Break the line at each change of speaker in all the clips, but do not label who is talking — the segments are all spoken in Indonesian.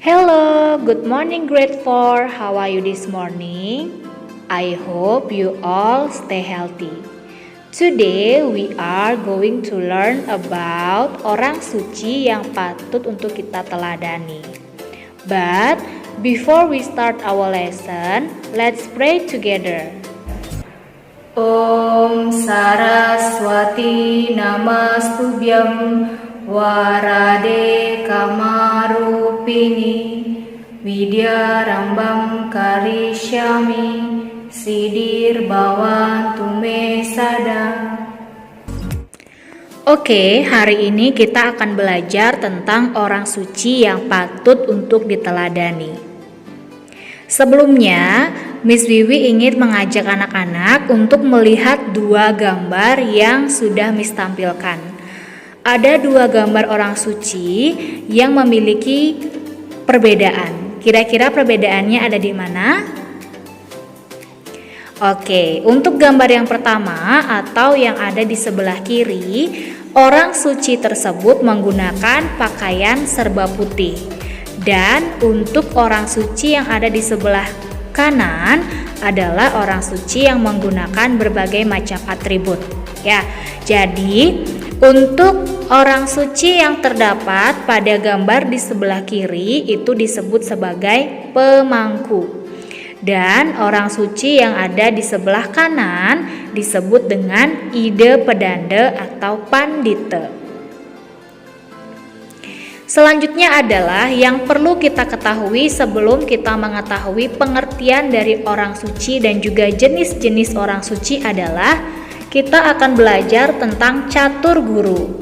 Hello, good morning grade 4. How are you this morning? I hope you all stay healthy. Today we are going to learn about orang suci yang patut untuk kita teladani. But before we start our lesson, let's pray together. Om Saraswati Namastubhyam Warade Kamarupini Vidyarambam Karishyami Sidir Bhavantu Me Sada. Oke, hari ini kita akan belajar tentang orang suci yang patut untuk diteladani. Sebelumnya, Miss Wiwi ingin mengajak anak-anak untuk melihat dua gambar yang sudah Miss tampilkan. Ada dua gambar orang suci yang memiliki perbedaan. Kira-kira perbedaannya ada di mana? Oke, untuk gambar yang pertama atau yang ada di sebelah kiri, orang suci tersebut menggunakan pakaian serba putih. Dan untuk orang suci yang ada di sebelah kanan adalah orang suci yang menggunakan berbagai macam atribut. Ya, jadi untuk orang suci yang terdapat pada gambar di sebelah kiri itu disebut sebagai pemangku. Dan orang suci yang ada di sebelah kanan disebut dengan ide pedanda atau pandita. Selanjutnya adalah yang perlu kita ketahui sebelum kita mengetahui pengertian dari orang suci dan juga jenis-jenis orang suci adalah kita akan belajar tentang catur guru.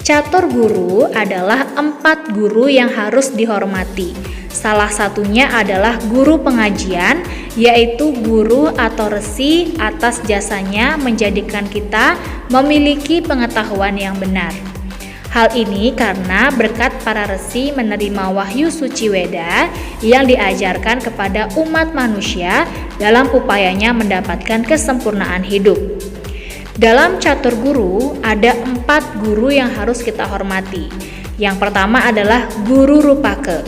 Catur guru adalah 4 guru yang harus dihormati. Salah satunya adalah guru pengajian, yaitu guru atau resi atas jasanya menjadikan kita memiliki pengetahuan yang benar. Hal ini karena berkat para resi menerima wahyu suci Weda yang diajarkan kepada umat manusia dalam upayanya mendapatkan kesempurnaan hidup. Dalam catur guru ada 4 guru yang harus kita hormati. Yang pertama adalah guru rupake,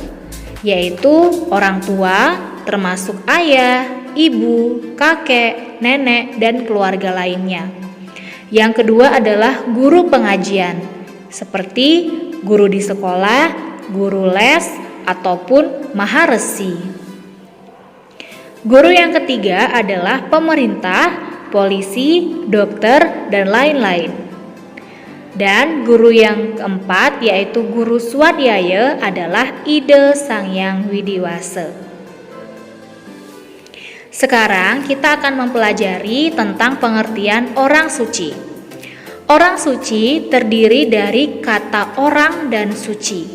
yaitu orang tua termasuk ayah, ibu, kakek, nenek, dan keluarga lainnya. Yang kedua adalah guru pengajian, seperti guru di sekolah, guru les, ataupun maharesi. Guru yang ketiga adalah pemerintah, polisi, dokter, dan lain-lain. Dan guru yang keempat yaitu guru swadhyaya adalah Ida Sangyang Widiwasa. Sekarang kita akan mempelajari tentang pengertian orang suci. Orang suci terdiri dari kata orang dan suci.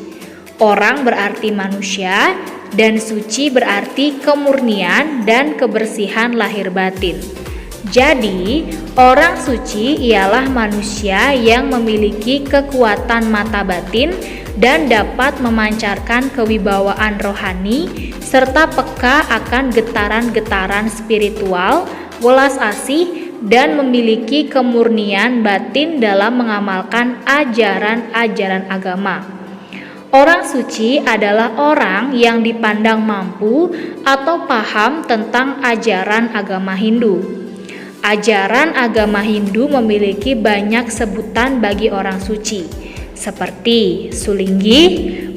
Orang berarti manusia dan suci berarti kemurnian dan kebersihan lahir batin. Jadi, orang suci ialah manusia yang memiliki kekuatan mata batin dan dapat memancarkan kewibawaan rohani serta peka akan getaran-getaran spiritual, welas asih, dan memiliki kemurnian batin dalam mengamalkan ajaran-ajaran agama. Orang suci adalah orang yang dipandang mampu atau paham tentang ajaran agama Hindu. Ajaran agama Hindu memiliki banyak sebutan bagi orang suci, seperti Sulinggi,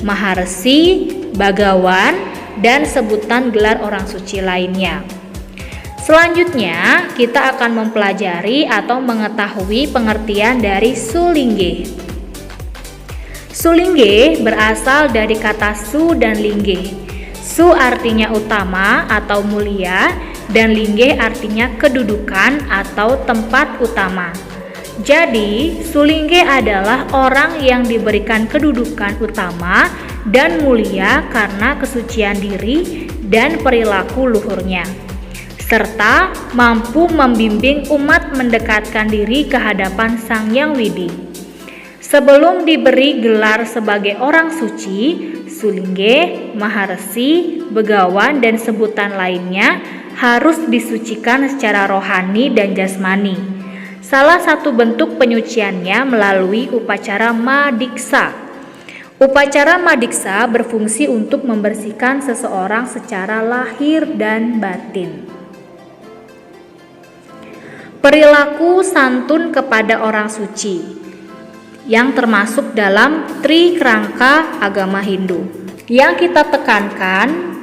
Maharesi, Bagawan, dan sebutan gelar orang suci lainnya. Selanjutnya, kita akan mempelajari atau mengetahui pengertian dari Sulingge. Sulingge berasal dari kata su dan lingge. Su artinya utama atau mulia, dan lingge artinya kedudukan atau tempat utama. Jadi, sulingge adalah orang yang diberikan kedudukan utama dan mulia karena kesucian diri dan perilaku luhurnya, serta mampu membimbing umat mendekatkan diri ke hadapan Sang Hyang Widi. Sebelum diberi gelar sebagai orang suci, Sulingge, Maharesi, Begawan, dan sebutan lainnya harus disucikan secara rohani dan jasmani. Salah satu bentuk penyuciannya melalui upacara madiksa. Upacara madiksa berfungsi untuk membersihkan seseorang secara lahir dan batin. Perilaku santun kepada orang suci yang termasuk dalam trikerangka agama Hindu. Yang kita tekankan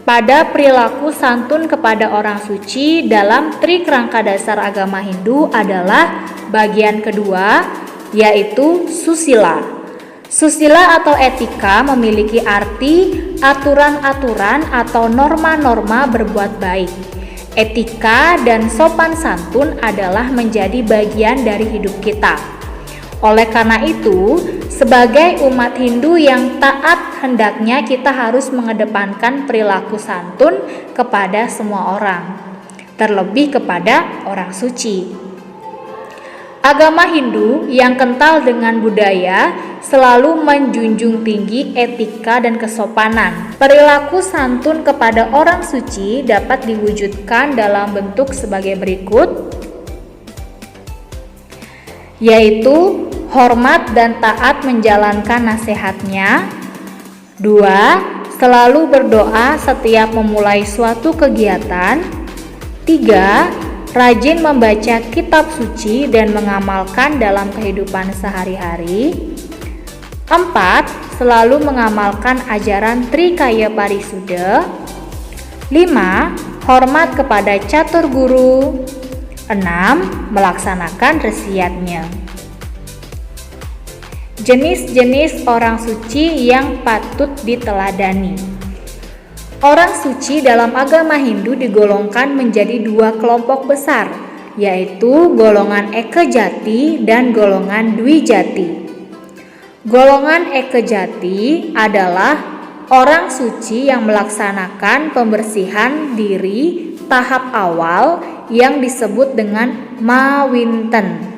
pada perilaku santun kepada orang suci dalam trikerangka dasar agama Hindu adalah bagian kedua, yaitu susila. Susila atau etika memiliki arti aturan-aturan atau norma-norma berbuat baik. Etika dan sopan santun adalah menjadi bagian dari hidup kita. Oleh karena itu, sebagai umat Hindu yang taat, hendaknya kita harus mengedepankan perilaku santun kepada semua orang, terlebih kepada orang suci. Agama Hindu yang kental dengan budaya selalu menjunjung tinggi etika dan kesopanan. Perilaku santun kepada orang suci dapat diwujudkan dalam bentuk sebagai berikut, yaitu hormat dan taat menjalankan nasihatnya. 2. Selalu berdoa setiap memulai suatu kegiatan. 3. Rajin membaca kitab suci dan mengamalkan dalam kehidupan sehari-hari. 4. Selalu mengamalkan ajaran Trikaya Parisuddha. 5. Hormat kepada catur guru. 6. Melaksanakan resiatnya. Jenis-jenis orang suci yang patut diteladani. Orang suci dalam agama Hindu digolongkan menjadi dua kelompok besar, yaitu golongan Eka Jati dan golongan Dwi Jati. Golongan Eka Jati adalah orang suci yang melaksanakan pembersihan diri tahap awal yang disebut dengan Mawinten.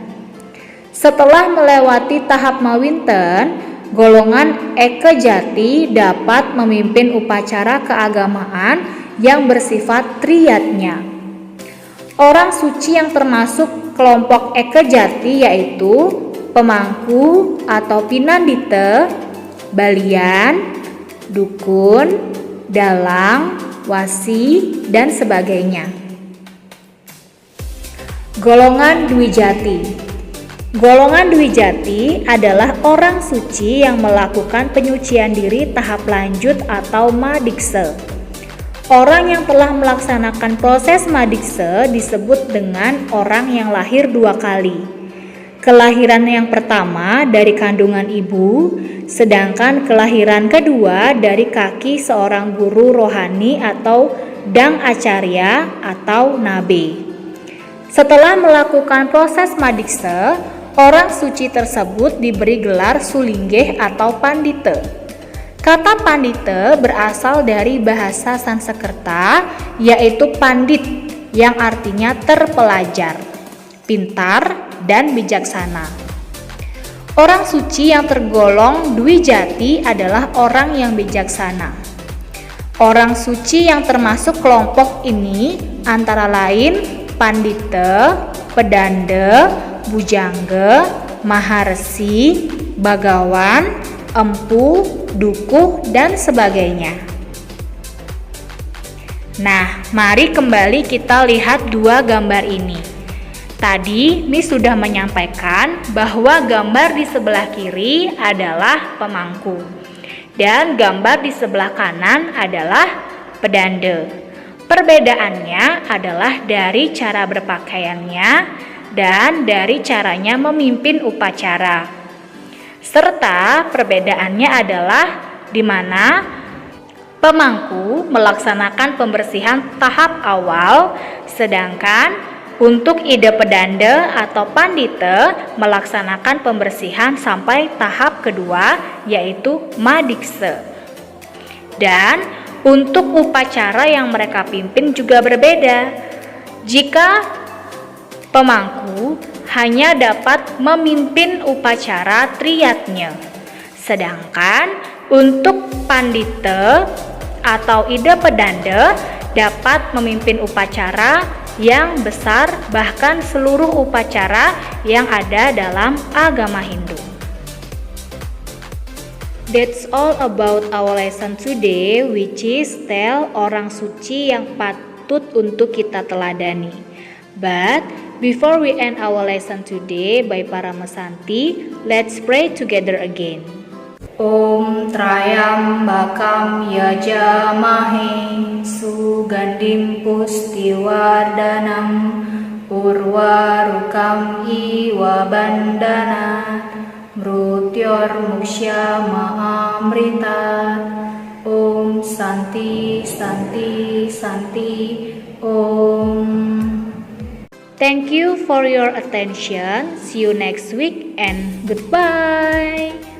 Setelah melewati tahap Mawinten, golongan Eka Jati dapat memimpin upacara keagamaan yang bersifat triyatnya. Orang suci yang termasuk kelompok Eka Jati yaitu pemangku atau pinandita, balian, dukun, dalang, wasi, dan sebagainya. Golongan Dwi Jati. Golongan Dwi Jati adalah orang suci yang melakukan penyucian diri tahap lanjut atau madiksa. Orang yang telah melaksanakan proses madiksa disebut dengan orang yang lahir dua kali. Kelahiran yang pertama dari kandungan ibu, sedangkan kelahiran kedua dari kaki seorang guru rohani atau dang acarya atau nabe. Setelah melakukan proses madiksa, orang suci tersebut diberi gelar sulinggeh atau pandita. Kata pandita berasal dari bahasa Sanskerta, yaitu pandit, yang artinya terpelajar, pintar, dan bijaksana. Orang suci yang tergolong Dwi Jati adalah orang yang bijaksana. Orang suci yang termasuk kelompok ini antara lain pandita, pedanda, bujangga, maharesi, bagawan, empu, dukuh, dan sebagainya. Nah, mari kembali kita lihat dua gambar ini. Tadi Miss sudah menyampaikan bahwa gambar di sebelah kiri adalah pemangku dan gambar di sebelah kanan adalah pedanda. Perbedaannya adalah dari cara berpakaiannya dan dari caranya memimpin upacara. Serta perbedaannya adalah di mana pemangku melaksanakan pembersihan tahap awal, sedangkan untuk ide pedanda atau pandita melaksanakan pembersihan sampai tahap kedua, yaitu madiksa. Dan untuk upacara yang mereka pimpin juga berbeda. Jika pemangku hanya dapat memimpin upacara triyatnya, sedangkan untuk pandita atau ida pedanda dapat memimpin upacara yang besar, bahkan seluruh upacara yang ada dalam agama Hindu. That's all about our lesson today, which is tell orang suci yang patut untuk kita teladani. But before we end our lesson today by Paramasanti, let's pray together again. Om Trayambakam Yajamahe Sugandim Pustiwardanam Urwarukam Iwa Bandana Mrutyor Muksyama Amrita. Om Santi Santi Santi Om. Thank you for your attention. See you next week and goodbye.